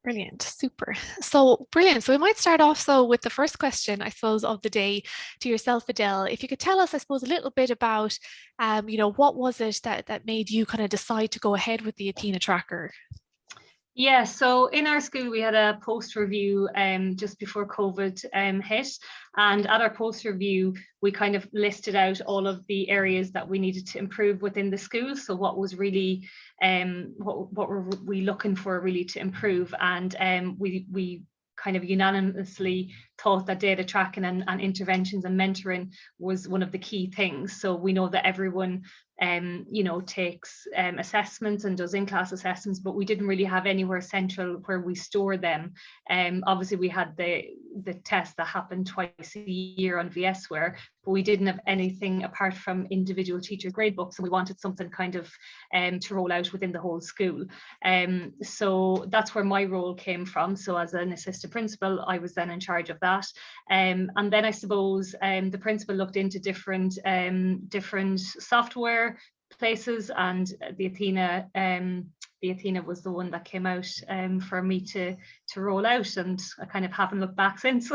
Brilliant, super. So brilliant. So we might start off so with the first question, I suppose, of the day to yourself, Adele. If you could tell us, I suppose, a little bit about, what was it that made you kind of decide to go ahead with the Athena tracker? Yeah, so in our school we had a post review just before COVID hit, and at our post review we kind of listed out all of the areas that we needed to improve within the school. So what was really what were we looking for really to improve, and we kind of unanimously thought that data tracking and interventions and mentoring was one of the key things. So we know that everyone takes assessments and does in-class assessments, but we didn't really have anywhere central where we store them. Obviously we had the test that happened twice a year on VSware, but we didn't have anything apart from individual teachers' grade books, and we wanted something kind of to roll out within the whole school. So that's where my role came from. So as an assistant principal, I was then in charge of that. And then I suppose the principal looked into different software places, and the Athena was the one that came out for me to roll out, and I kind of haven't looked back since.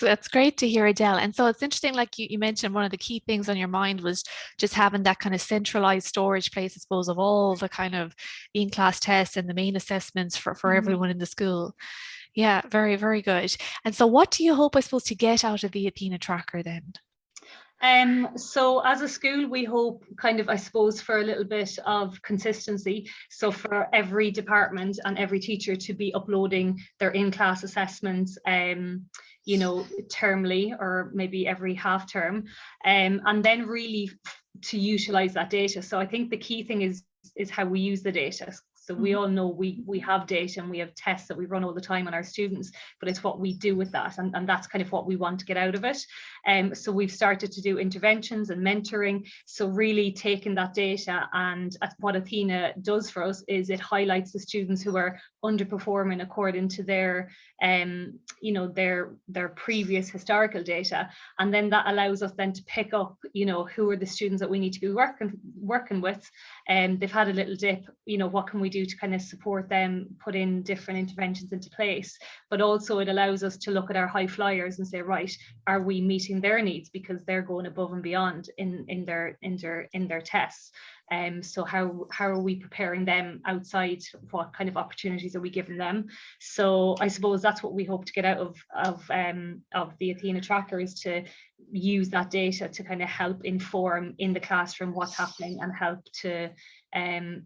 That's great to hear, Adele. And so it's interesting, like you mentioned, one of the key things on your mind was just having that kind of centralized storage place, I suppose, of all the kind of in-class tests and the main assessments for everyone in the school. Yeah, very, very good. And so what do you hope, I suppose, to get out of the Athena tracker then? So as a school, we hope kind of, I suppose, for a little bit of consistency. So for every department and every teacher to be uploading their in-class assessments, termly or maybe every half term, and then really to utilize that data. So I think the key thing is how we use the data. So we all know we have data and we have tests that we run all the time on our students, but it's what we do with that. And that's kind of what we want to get out of it. So we've started to do interventions and mentoring. So really taking that data, and what Athena does for us is it highlights the students who are underperforming according to their previous historical data. And then that allows us then to pick up, who are the students that we need to be working with. And they've had a little dip, what can we do to kind of support them, put in different interventions into place. But also it allows us to look at our high flyers and say, right, are we meeting their needs, because they're going above and beyond in their tests. So how are we preparing them outside? What kind of opportunities are we giving them? So I suppose that's what we hope to get out of the Athena tracker, is to use that data to kind of help inform in the classroom what's happening and help to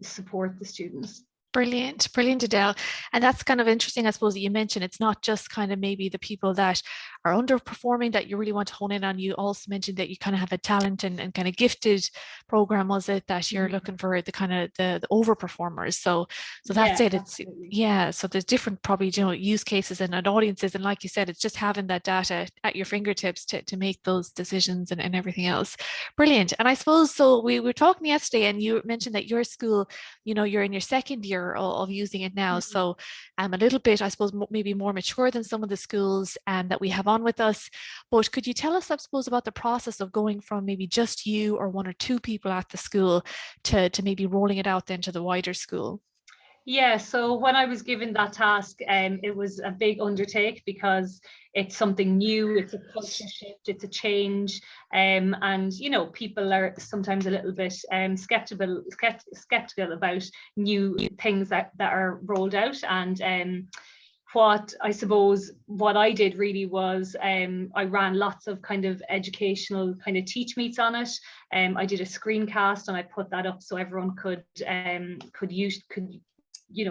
support the students. Brilliant, brilliant, Adele. And that's kind of interesting, I suppose, that you mentioned it's not just kind of maybe the people that are underperforming that you really want to hone in on. You also mentioned that you kind of have a talent and kind of gifted program, was it, that you're looking for the kind of the overperformers. So that's it. It's so there's different probably use cases and audiences. And like you said, it's just having that data at your fingertips to make those decisions and everything else. Brilliant. And I suppose so we were talking yesterday and you mentioned that your school, you're in your second year of using it now. So a little bit, I suppose, maybe more mature than some of the schools that we have on with us. But could you tell us, I suppose, about the process of going from maybe just you or one or two people at the school to maybe rolling it out then to the wider school? Yeah, so when I was given that task, it was a big undertake because it's something new, it's a culture shift, it's a change, and people are sometimes a little bit skeptical about new things that are rolled out. And what I did really was I ran lots of kind of educational kind of teach meets on it. I did a screencast and I put that up so everyone could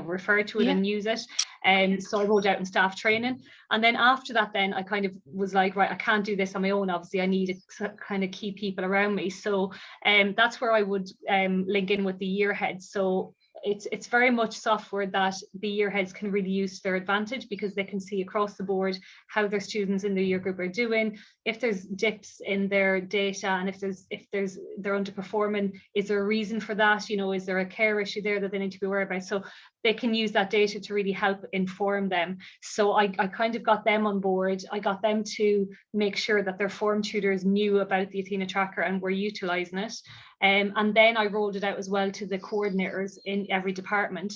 refer to it and use it. And so I rolled out in staff training. And then after that, then I kind of was like, right, I can't do this on my own. Obviously, I need to kind of key people around me. So that's where I would link in with the year heads. So it's very much software that the year heads can really use to their advantage, because they can see across the board how their students in the year group are doing. If there's dips in their data, and if they're underperforming, is there a reason for that? Is there a care issue there that they need to be worried about? So they can use that data to really help inform them. So I kind of got them on board. I got them to make sure that their form tutors knew about the Athena tracker and were utilising it. And then I rolled it out as well to the coordinators in every department.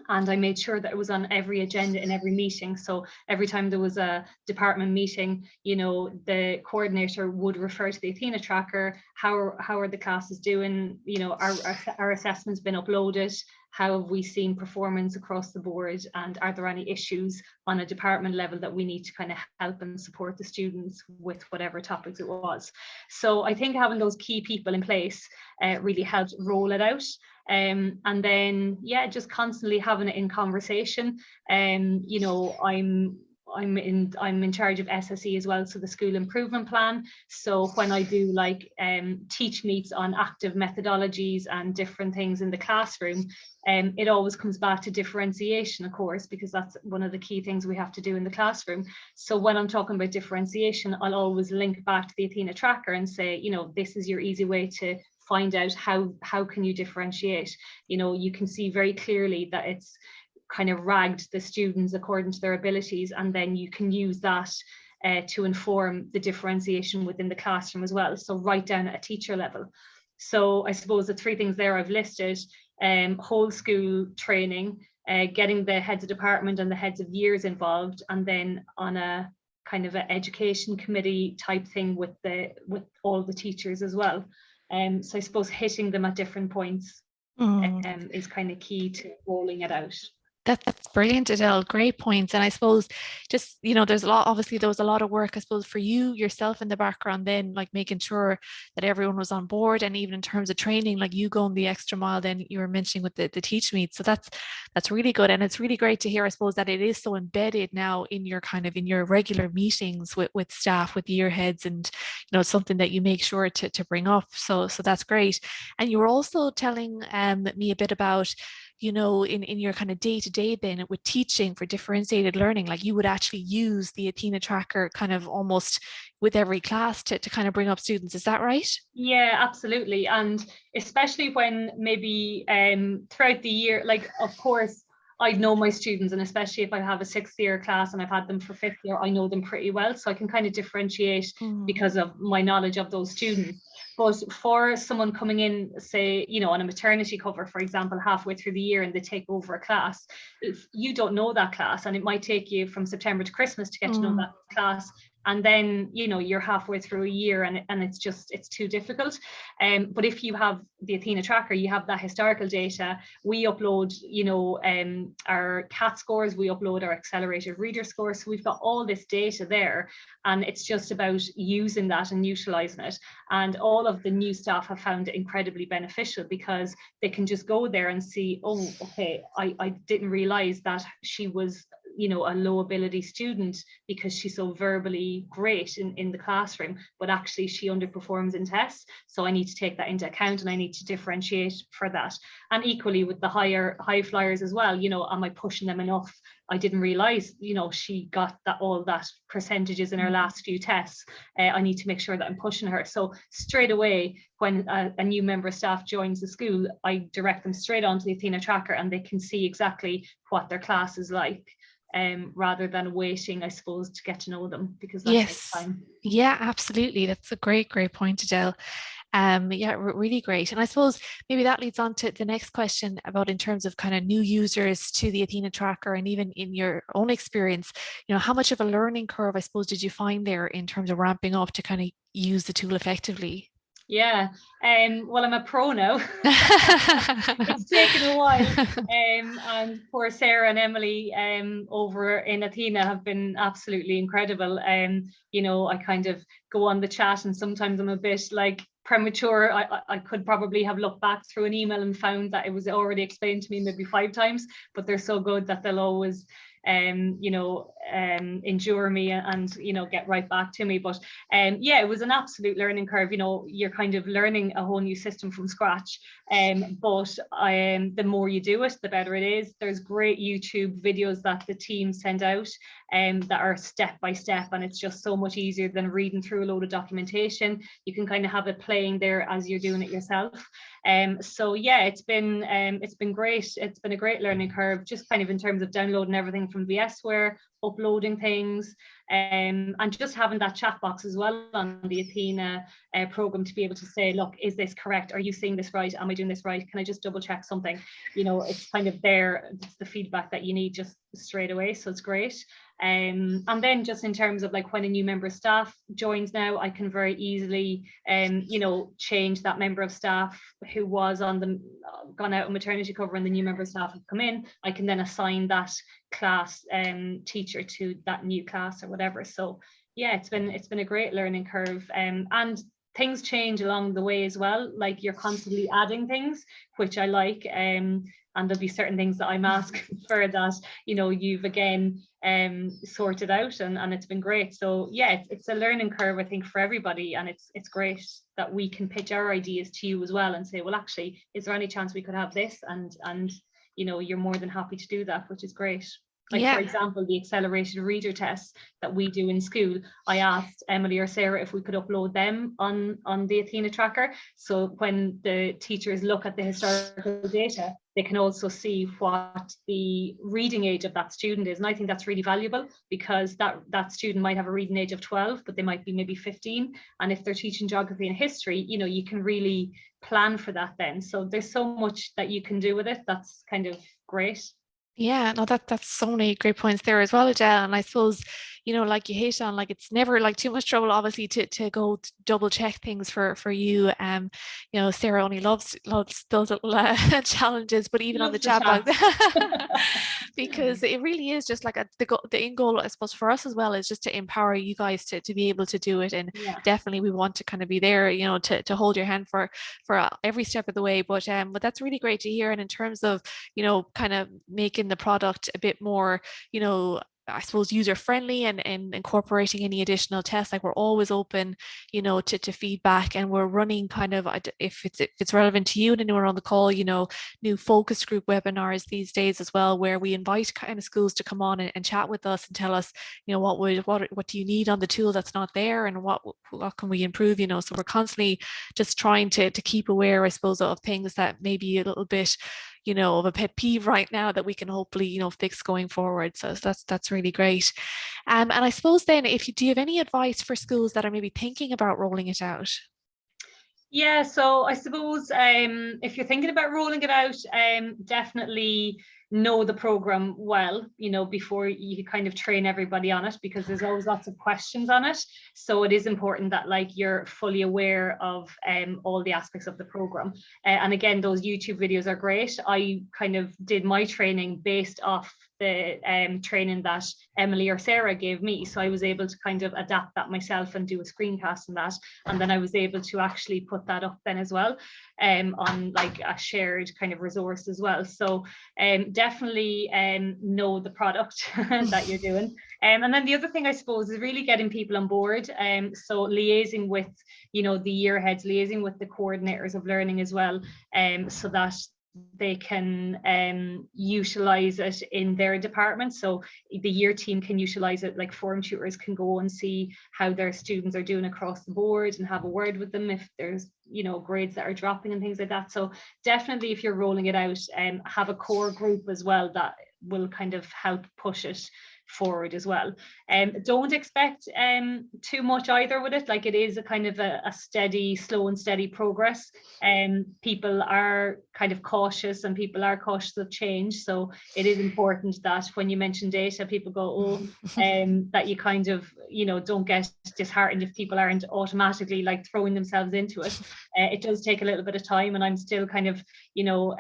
And I made sure that it was on every agenda in every meeting. So every time there was a department meeting, you know, the coordinator would refer to the Athena tracker. How are the classes doing? You know, our assessments been uploaded? How have we seen performance across the board? And are there any issues on a department level that we need to kind of help and support the students with whatever topics it was? So I think having those key people in place really helped roll it out. And then, yeah, just constantly having it in conversation. You know, I'm in charge of SSE as well, so the school improvement plan. So when I do like teach meets on active methodologies and different things in the classroom, it always comes back to differentiation, of course, because that's one of the key things we have to do in the classroom. So when I'm talking about differentiation, I'll always link back to the Athena tracker and say, you know, this is your easy way to find out how can you differentiate. You know, you can see very clearly that it's kind of ragged the students according to their abilities, and then you can use that to inform the differentiation within the classroom as well. So right down at a teacher level. So I suppose the three things there I've listed: whole school training, getting the heads of department and the heads of years involved, and then on a kind of an education committee type thing with all the teachers as well. So I suppose hitting them at different points is kind of key to rolling it out. That's brilliant, Edel. Great points. And I suppose just, you know, there's a lot, obviously there was a lot of work, I suppose, for you yourself in the background, then like making sure that everyone was on board. And even in terms of training, like you going the extra mile, then you were mentioning with the teach meet. So that's really good. And it's really great to hear, I suppose, that it is so embedded now in your kind of in your regular meetings with staff, with year heads, and, you know, it's something that you make sure to bring up. So that's great. And you were also telling me a bit about, you know, in your kind of day-to-day then with teaching for differentiated learning, like you would actually use the Athena tracker kind of almost with every class to kind of bring up students. Is that right? Yeah, absolutely. And especially when maybe throughout the year, like, of course, I know my students, and especially if I have a 6th year class and I've had them for 5th year, I know them pretty well. So I can kind of differentiate because of my knowledge of those students. But for someone coming in, say, you know, on a maternity cover, for example, halfway through the year and they take over a class, if you don't know that class, and it might take you from September to Christmas to get to know that class, and then, you know, you're halfway through a year and it's too difficult. But if you have the Athena tracker, you have that historical data. We upload, you know, our CAT scores, we upload our accelerated reader scores. So we've got all this data there, and it's just about using that and utilizing it. And all of the new staff have found it incredibly beneficial because they can just go there and see, oh, okay, I didn't realize that she was, you know, a low ability student because she's so verbally great in the classroom, but actually she underperforms in tests. So I need to take that into account and I need to differentiate for that. And equally with the high flyers as well, you know, am I pushing them enough? I didn't realize, you know, she got all that percentages in her last few tests. I need to make sure that I'm pushing her. So straight away, when a new member of staff joins the school, I direct them straight onto the Athena tracker and they can see exactly what their class is like. Rather than waiting, I suppose, to get to know them, because that takes time. Yeah, absolutely. That's a great point, Edel. Yeah, really great. And I suppose maybe that leads on to the next question about in terms of kind of new users to the Athena tracker, and even in your own experience, you know, how much of a learning curve, I suppose, did you find there in terms of ramping up to kind of use the tool effectively? Yeah, well, I'm a pro now. It's taken a while. And poor Sarah and Emily over in Athena have been absolutely incredible. You know, I kind of go on the chat and sometimes I'm a bit like premature. I could probably have looked back through an email and found that it was already explained to me maybe 5 times, but they're so good that they'll always you know, endure me and, you know, get right back to me. But yeah, it was an absolute learning curve. You know, you're kind of learning a whole new system from scratch. But the more you do it, the better it is. There's great YouTube videos that the team send out that are step by step, and it's just so much easier than reading through a load of documentation. You can kind of have it playing there as you're doing it yourself. So yeah, it's been great. It's been a great learning curve, just kind of in terms of downloading everything from VSware, uploading things, and just having that chat box as well on the Athena program to be able to say, look, is this correct? Are you seeing this right? Am I doing this right? Can I just double check something? You know, it's kind of there. It's the feedback that you need just straight away. So it's great. And then just in terms of like when a new member of staff joins now, I can very easily, you know, change that member of staff who was on the gone out on maternity cover and the new member of staff have come in. I can then assign that class teacher to that new class or whatever. So yeah, it's been a great learning curve, and things change along the way as well. Like you're constantly adding things, which I like. And there'll be certain things that I'm asking for that, you know, you've again sorted out, and it's been great. So yeah, it's a learning curve, I think, for everybody, and it's great that we can pitch our ideas to you as well and say, well, actually, is there any chance we could have this? And you know, you're more than happy to do that, which is great. Like, for example, the accelerated reader tests that we do in school, I asked Emily or Sarah if we could upload them on the Athena tracker. So when the teachers look at the historical data, they can also see what the reading age of that student is. And I think that's really valuable, because that student might have a reading age of 12, but they might be maybe 15. And if they're teaching geography and history, you know, you can really plan for that then. So there's so much that you can do with it. That's kind of great. Yeah, no, that's so many great points there as well, Adele. And I suppose, you know, like you hit on, like it's never like too much trouble, obviously, to go double check things for you. You know, Sarah only loves those little challenges, but even on the chat box, because it really is just like the end goal, I suppose, for us as well is just to empower you guys to be able to do it. And definitely we want to kind of be there, you know, to hold your hand for every step of the way. But that's really great to hear. And in terms of, you know, kind of making the product a bit more, you know, I suppose user friendly and incorporating any additional tests, like we're always open, you know, to feedback, and we're running kind of, if it's relevant to you and anyone on the call, you know, new focus group webinars these days as well, where we invite kind of schools to come on and chat with us and tell us, you know, what do you need on the tool that's not there, and what can we improve, you know. So we're constantly just trying to keep aware, I suppose, of things that may be a little bit, you know, of a pet peeve right now that we can hopefully, you know, fix going forward. So that's really great. And I suppose then, do you have any advice for schools that are maybe thinking about rolling it out? Yeah, so I suppose if you're thinking about rolling it out, definitely know the program well, you know, before you kind of train everybody on it, because there's always lots of questions on it. So it is important that like you're fully aware of all the aspects of the program. And again, those YouTube videos are great. I kind of did my training based off the training that Emily or Sarah gave me. So I was able to kind of adapt that myself and do a screencast on that. And then I was able to actually put that up then as well on like a shared kind of resource as well. So definitely know the product that you're doing. And then the other thing, I suppose, is really getting people on board. So liaising with, you know, the year heads, liaising with the coordinators of learning as well, so that they can utilize it in their department. So the year team can utilize it, like form tutors can go and see how their students are doing across the board and have a word with them if there's, you know, grades that are dropping and things like that. So definitely, if you're rolling it out, have a core group as well that will kind of help push it forward as well. Don't expect too much either with it. Like, it is a kind of a steady, slow and steady progress. People are kind of cautious, and people are cautious of change. So it is important that when you mention data, people go, that you kind of, you know, don't get disheartened if people aren't automatically like throwing themselves into it. It does take a little bit of time, and I'm still kind of, you know,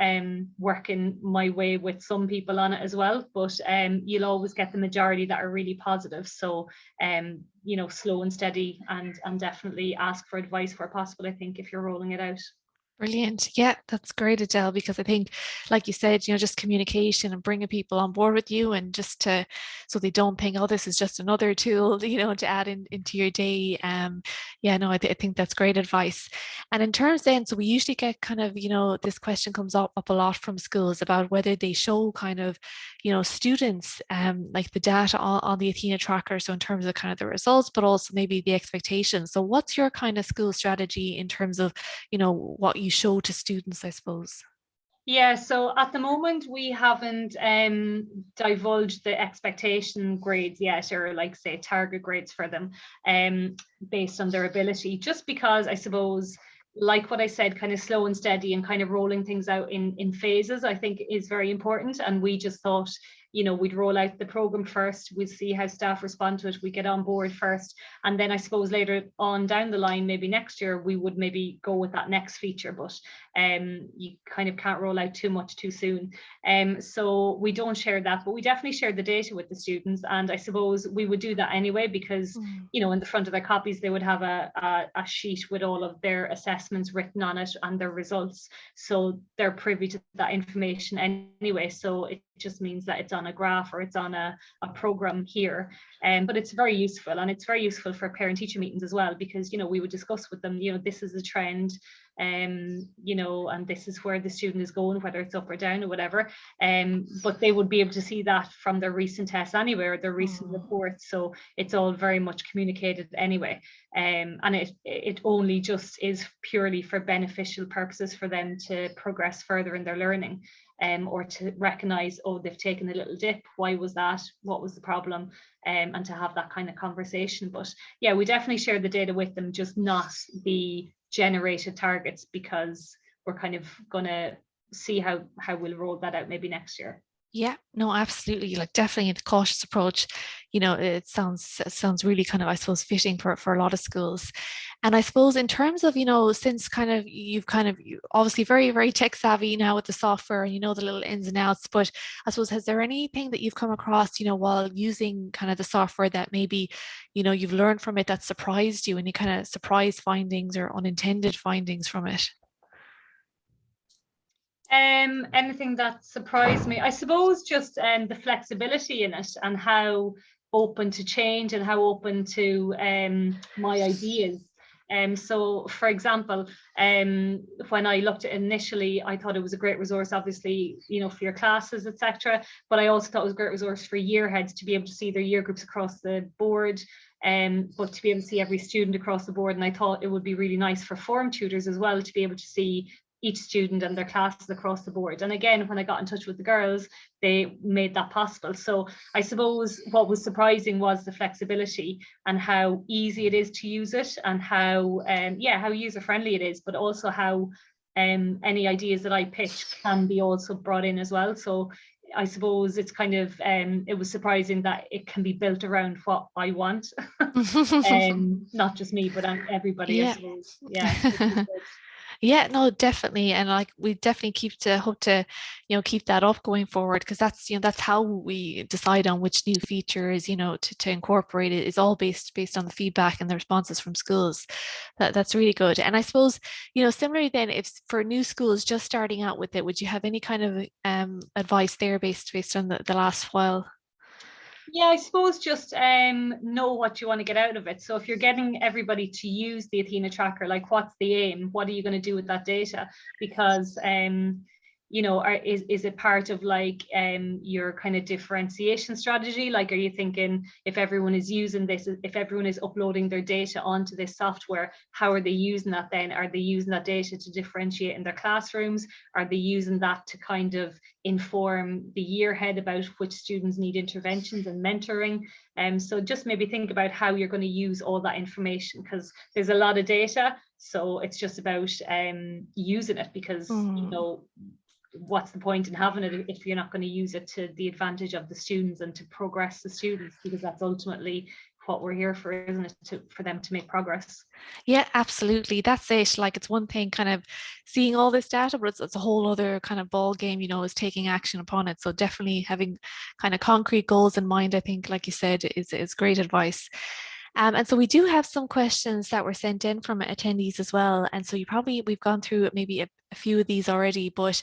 working my way with some people on it as well. But you'll always get the majority that are really positive. So you know, slow and steady, and definitely ask for advice where possible, I think, if you're rolling it out. Brilliant. Yeah, that's great, Adele, because I think, like you said, you know, just communication and bringing people on board with you, and just so they don't think, oh, this is just another tool, you know, to add into your day. Yeah, no, I think that's great advice. And in terms then, so we usually get kind of, you know, this question comes up a lot from schools about whether they show kind of, you know, students like the data on the Athena tracker. So in terms of kind of the results, but also maybe the expectations. So what's your kind of school strategy in terms of, you know, what you show to students, I suppose? Yeah, so at the moment we haven't divulged the expectation grades yet, or like say target grades for them based on their ability, just because I suppose, like what I said, kind of slow and steady and kind of rolling things out in phases, I think is very important. And we just thought, we'd roll out the program first, we'd see how staff respond to it, we get on board first, and then I suppose later on down the line, maybe next year, we would maybe go with that next feature. But you kind of can't roll out too much too soon. So we don't share that, but we definitely share the data with the students. And I suppose we would do that anyway, because, in the front of their copies, they would have a sheet with all of their assessments written on it and their results. So they're privy to that information anyway. So it just means that it's on a graph or it's on a program here. But it's very useful, and it's very useful for parent-teacher meetings as well, because, we would discuss with them, this is a trend, and this is where the student is going, whether it's up or down or whatever. But they would be able to see that from their recent tests anyway, or their recent reports. So it's all very much communicated anyway. And it only just is purely for beneficial purposes for them to progress further in their learning. Or to recognize, oh, they've taken a little dip, why was that, what was the problem, and to have that kind of conversation. But yeah, we definitely share the data with them, just not the generated targets, because we're kind of going to see how we'll roll that out maybe next year. Yeah, no, absolutely. Like definitely a cautious approach. It sounds really kind of, I suppose, fitting for a lot of schools. And I suppose in terms of, since you obviously very, very tech savvy now with the software, and the little ins and outs, but I suppose, has there anything that you've come across, while using kind of the software that maybe, you've learned from it that surprised you, any kind of surprise findings or unintended findings from it? Anything that surprised me, I suppose, just the flexibility in it, and how open to change and how open to my ideas. So for example, when I looked at it initially, I thought it was a great resource, obviously, for your classes, etc. But I also thought it was a great resource for year heads to be able to see their year groups across the board, but to be able to see every student across the board. And I thought it would be really nice for form tutors as well to be able to see each student and their classes across the board. And again, when I got in touch with the girls, they made that possible. So I suppose what was surprising was the flexibility and how easy it is to use it, and how user friendly it is, but also how any ideas that I pitch can be also brought in as well. So I suppose it's kind of it was surprising that it can be built around what I want, not just me, but everybody. Yeah. I suppose. Yeah. Yeah, no, definitely. And like we definitely hope to, keep that up going forward, because that's how we decide on which new features, to incorporate. It is all based on the feedback and the responses from schools. That's really good. And I suppose, similarly then, if for new schools just starting out with it, would you have any kind of advice there based on the last while? Yeah, I suppose just know what you want to get out of it. So if you're getting everybody to use the Athena tracker, like what's the aim? What are you going to do with that data? Because is it part of like your kind of differentiation strategy? Like, are you thinking if everyone is using this, if everyone is uploading their data onto this software, how are they using that then? Are they using that data to differentiate in their classrooms? Are they using that to kind of inform the year head about which students need interventions and mentoring? So just maybe think about how you're going to use all that information, because there's a lot of data. So it's just about using it, because what's the point in having it if you're not going to use it to the advantage of the students and to progress the students, because that's ultimately what we're here for, isn't it, for them to make progress. Yeah, absolutely. That's it. Like it's one thing kind of seeing all this data, but it's a whole other kind of ball game, is taking action upon it. So definitely having kind of concrete goals in mind, I think, like you said, is great advice. And so we do have some questions that were sent in from attendees as well. And so we've gone through maybe a few of these already, but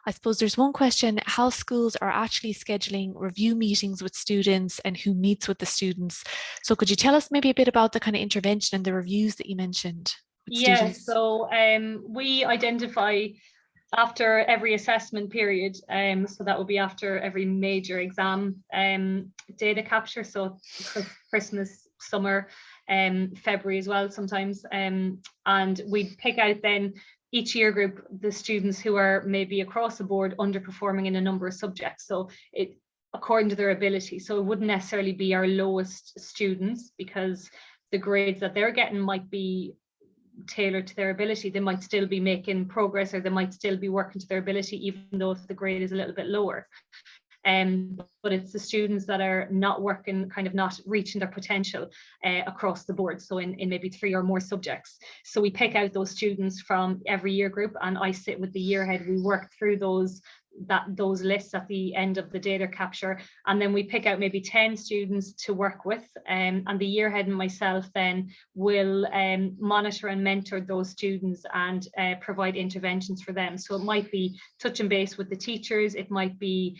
I suppose there's one question: how schools are actually scheduling review meetings with students and who meets with the students. So could you tell us maybe a bit about the kind of intervention and the reviews that you mentioned with students? So we identify after every assessment period, so that will be after every major exam data capture, so Christmas, summer, February as well sometimes, and we pick out then each year group, the students who are maybe across the board underperforming in a number of subjects. So it, according to their ability. So it wouldn't necessarily be our lowest students, because the grades that they're getting might be tailored to their ability. They might still be making progress, or they might still be working to their ability, even though if the grade is a little bit lower. But it's the students that are not working, kind of not reaching their potential across the board. So in maybe 3 or more subjects. So we pick out those students from every year group, and I sit with the year head. We work through those lists at the end of the data capture, and then we pick out maybe 10 students to work with, and the year head and myself then will monitor and mentor those students and provide interventions for them. So it might be touching base with the teachers, it might be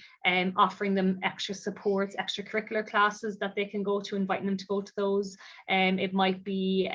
offering them extra supports, extracurricular classes that they can go to, inviting them to go to those. It might be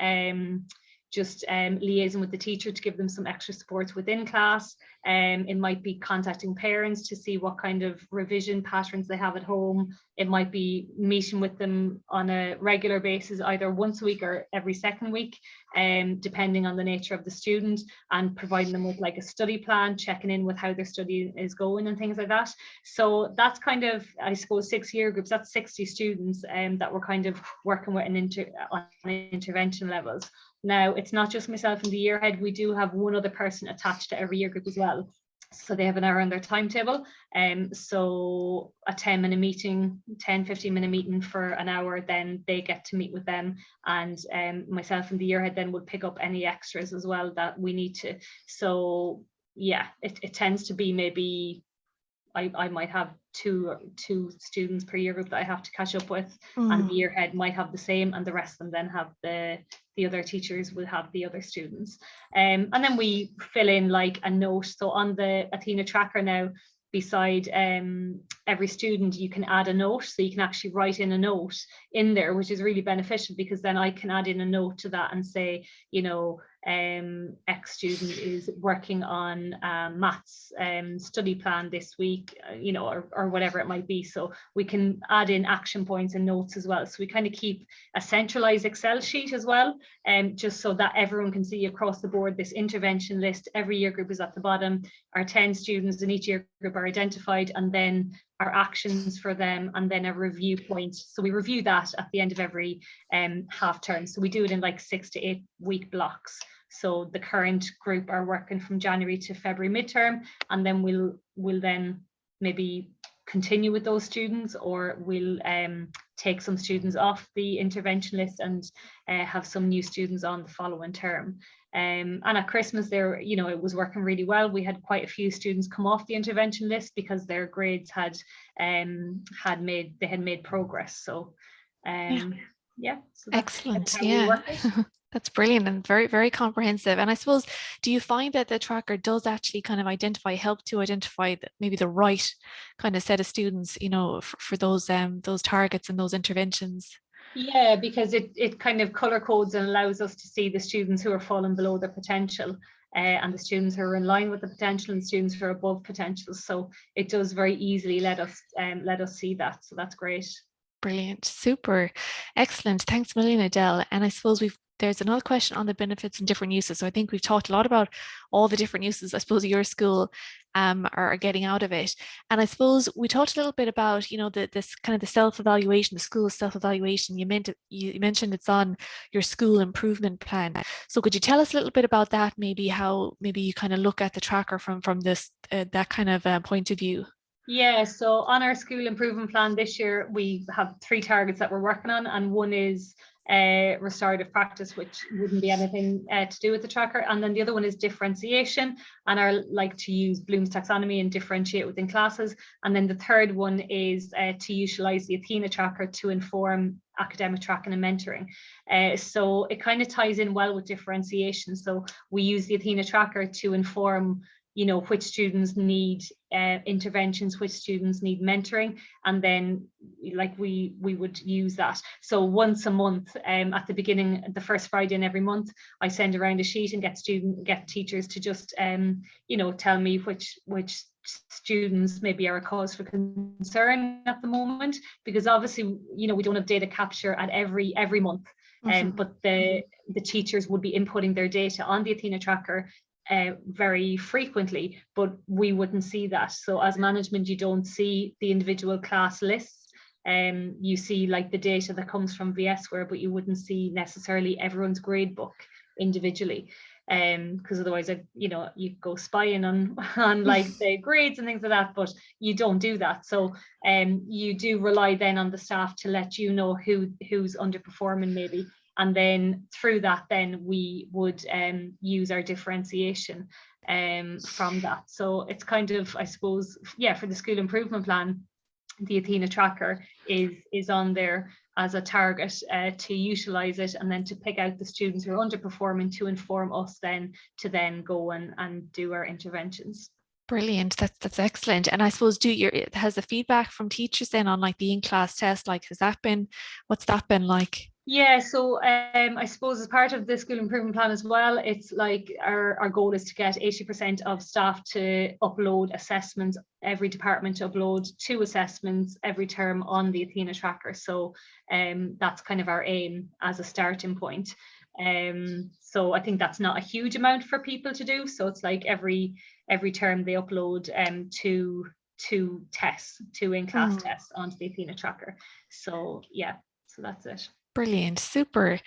just liaising with the teacher to give them some extra supports within class. It might be contacting parents to see what kind of revision patterns they have at home. It might be meeting with them on a regular basis, either once a week or every second week, depending on the nature of the student, and providing them with like a study plan, checking in with how their study is going and things like that. So that's kind of, I suppose, 6 year groups, that's 60 students that we're kind of working with on intervention levels. Now, it's not just myself and the year head, we do have one other person attached to every year group as well. So they have an hour on their timetable. So a 10-minute meeting, 10-15 minute meeting for an hour, then they get to meet with them. And myself and the year head then would pick up any extras as well that we need to. So yeah, it tends to be maybe, I might have two students per year group that I have to catch up with, and the year head might have the same, and the rest of them then have the other teachers will have the other students. And then we fill in like a note. So on the Athena tracker now, beside every student, you can add a note. So you can actually write in a note in there, which is really beneficial, because then I can add in a note to that and say, you know, X student is working on maths study plan this week, you know, or whatever it might be. So we can add in action points and notes as well. So we kind of keep a centralized Excel sheet as well, just so that everyone can see across the board this intervention list. Every year group is at the bottom. Our 10 students in each year group are identified, and then our actions for them, and then a review point. So we review that at the end of every half term. So we do it in like 6 to 8 week blocks. So the current group are working from January to February midterm, and then we'll then maybe continue with those students, or we'll take some students off the intervention list and have some new students on the following term. And at Christmas there, you know, it was working really well. We had quite a few students come off the intervention list because their grades had made progress. So yeah, so that's excellent. how we Yeah. work it. That's brilliant and very, very comprehensive. And I suppose, do you find that the tracker does actually kind of help to identify maybe the right kind of set of students, you know, for those targets and those interventions? Yeah, because it kind of color codes and allows us to see the students who are falling below their potential, and the students who are in line with the potential, and students who are above potential. So it does very easily let us see that. So that's great. Brilliant. Super. Excellent. Thanks a million, Edel. And I suppose there's another question on the benefits and different uses. So I think we've talked a lot about all the different uses I suppose your school are getting out of it. And I suppose we talked a little bit about, you know, this kind of the self-evaluation, the school self-evaluation. You mentioned it's on your school improvement plan. So could you tell us a little bit about that? Maybe how you kind of look at the tracker from this that kind of point of view. Yeah, so on our school improvement plan this year, we have 3 targets that we're working on, and one is restorative practice, which wouldn't be anything to do with the tracker, and then the other one is differentiation, and I like to use Bloom's taxonomy and differentiate within classes, and then the third one is to utilize the Athena tracker to inform academic tracking and mentoring. So it kind of ties in well with differentiation. So we use the Athena tracker to inform, you know, which students need interventions, which students need mentoring, and then like we would use that. So once a month, at the beginning, the first Friday in every month, I send around a sheet and get teachers to just you know, tell me which students maybe are a cause for concern at the moment, because obviously, you know, we don't have data capture at every month, but the teachers would be inputting their data on the Athena tracker very frequently, but we wouldn't see that. So as management, you don't see the individual class lists. You see like the data that comes from VSware, but you wouldn't see necessarily everyone's grade book individually. Because otherwise, you go spying on like the grades and things like that, but you don't do that. So you do rely then on the staff to let you know who's underperforming maybe. And then through that, then we would use our differentiation from that. So it's kind of, I suppose, yeah, for the school improvement plan, the Athena tracker is on there as a target to utilize it, and then to pick out the students who are underperforming to inform us then to then go and do our interventions. Brilliant. That's excellent. And I suppose has the feedback from teachers then on like the in-class test, like what's that been like? Yeah, so I suppose as part of the school improvement plan as well, it's like our goal is to get 80% of staff to upload assessments, every department to upload 2 assessments every term on the Athena tracker. So that's kind of our aim as a starting point. So I think that's not a huge amount for people to do. So it's like every term they upload two tests, 2 in-class tests onto the Athena tracker. So yeah, so that's it. Brilliant, super.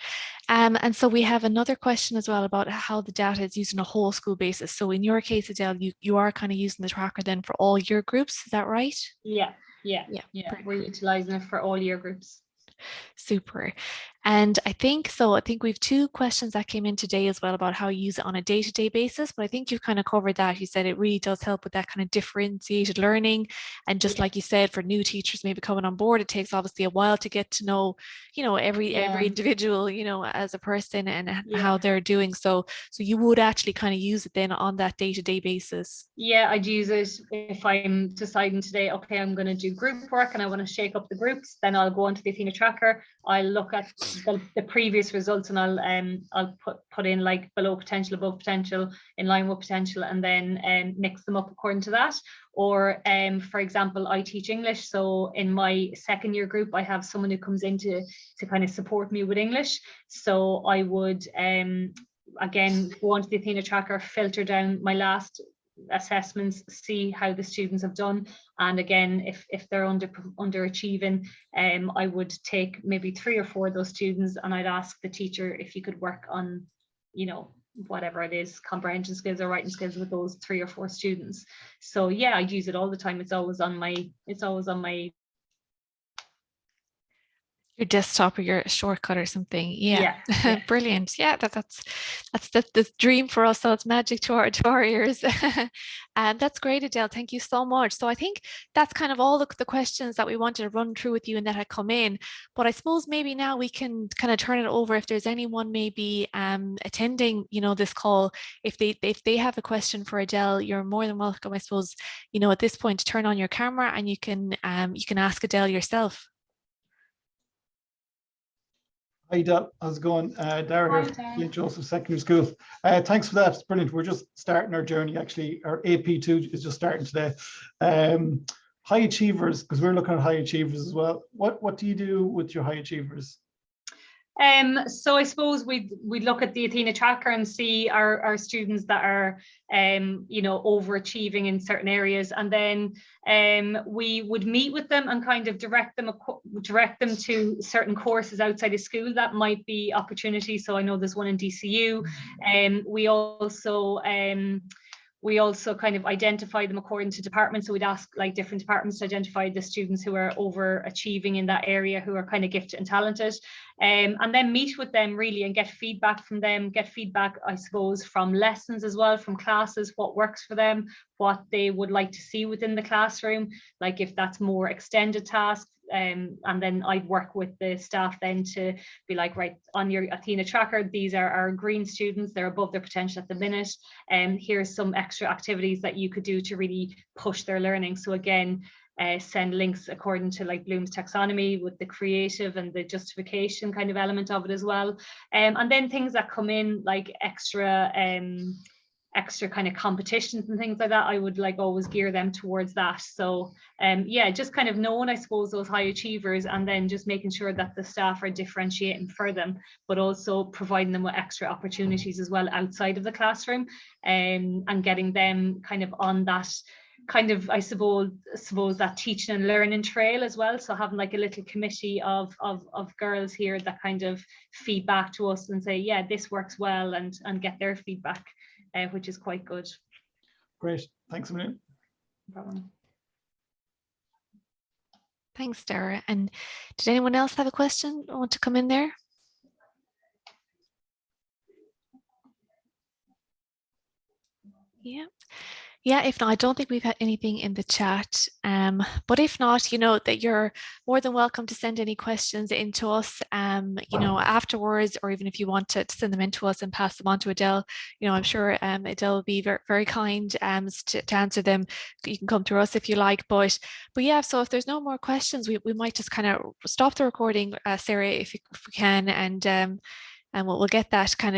And so we have another question as well about how the data is used on a whole school basis. So in your case, Edel, you are kind of using the tracker then for all year groups, is that right? Yeah. We're utilizing it for all year groups. Super. And I think we've 2 questions that came in today as well about how you use it on a day-to-day basis, but I think you've kind of covered that. You said it really does help with that kind of differentiated learning. And just like you said, for new teachers maybe coming on board, it takes obviously a while to get to know, every individual, as a person and how they're doing. So you would actually kind of use it then on that day-to-day basis. Yeah, I'd use it if I'm deciding today, okay, I'm going to do group work and I want to shake up the groups, then I'll go onto the Athena tracker. I'll look at the previous results and I'll put in like below potential, above potential, in line with potential, and then mix them up according to that. Or for example, I teach English, so in my second year group I have someone who comes in to kind of support me with English. So I would again go onto the Athena tracker, filter down my last assessments, see how the students have done, and again if they're underachieving, I would take maybe 3 or 4 of those students and I'd ask the teacher if you could work on whatever it is, comprehension skills or writing skills with those 3 or 4 students. So yeah, I use it all the time. It's always on my your desktop or your shortcut or something. Yeah. Brilliant. Yeah, that's the dream for us. So it's magic to our ears. And that's great, Edel. Thank you so much. So I think that's kind of all the questions that we wanted to run through with you and that had come in. But I suppose maybe now we can kind of turn it over if there's anyone maybe attending, this call. If they have a question for Edel, you're more than welcome, I suppose, at this point to turn on your camera and you can ask Edel yourself. Hi, Edel. How's it going? Dara here, St. Joseph Secondary School. Thanks for that. It's brilliant. We're just starting our journey, actually. Our AP2 is just starting today. High achievers, because we're looking at high achievers as well. What do you do with your high achievers? So I suppose we'd look at the Athena tracker and see our students that are overachieving in certain areas, and then we would meet with them and kind of direct them to certain courses outside of school that might be opportunities. So I know there's one in DCU, and we also kind of identify them according to departments. So we'd ask like different departments to identify the students who are overachieving in that area, who are kind of gifted and talented, and then meet with them really and get feedback from them, I suppose, from lessons as well, from classes, what works for them, what they would like to see within the classroom, like if that's more extended tasks. And then I'd work with the staff then to be like, right, on your Athena tracker, these are our green students, they're above their potential at the minute, and here's some extra activities that you could do to really push their learning. So again, send links according to like Bloom's taxonomy with the creative and the justification kind of element of it as well. And then things that come in like extra extra kind of competitions and things like that, I would like always gear them towards that. So yeah, just kind of knowing, I suppose, those high achievers, and then just making sure that the staff are differentiating for them, but also providing them with extra opportunities as well outside of the classroom, and getting them kind of on that kind of, I suppose that teaching and learning trail as well. So having like a little committee of girls here that kind of feedback to us and say, yeah, this works well, and get their feedback, which is quite good. Great, thanks a million. No problem. Thanks, Dara. And did anyone else have a question or want to come in there? Yeah. Yeah, if not, I don't think we've had anything in the chat. But if not, you know, that you're more than welcome to send any questions in to us, you know, afterwards, or even if you want to send them in to us and pass them on to Edel. You know, I'm sure Edel will be very, very kind to answer them. You can come to us if you like. But yeah, so if there's no more questions, we might just kind of stop the recording, Sarah, if we can, and we'll get that kind of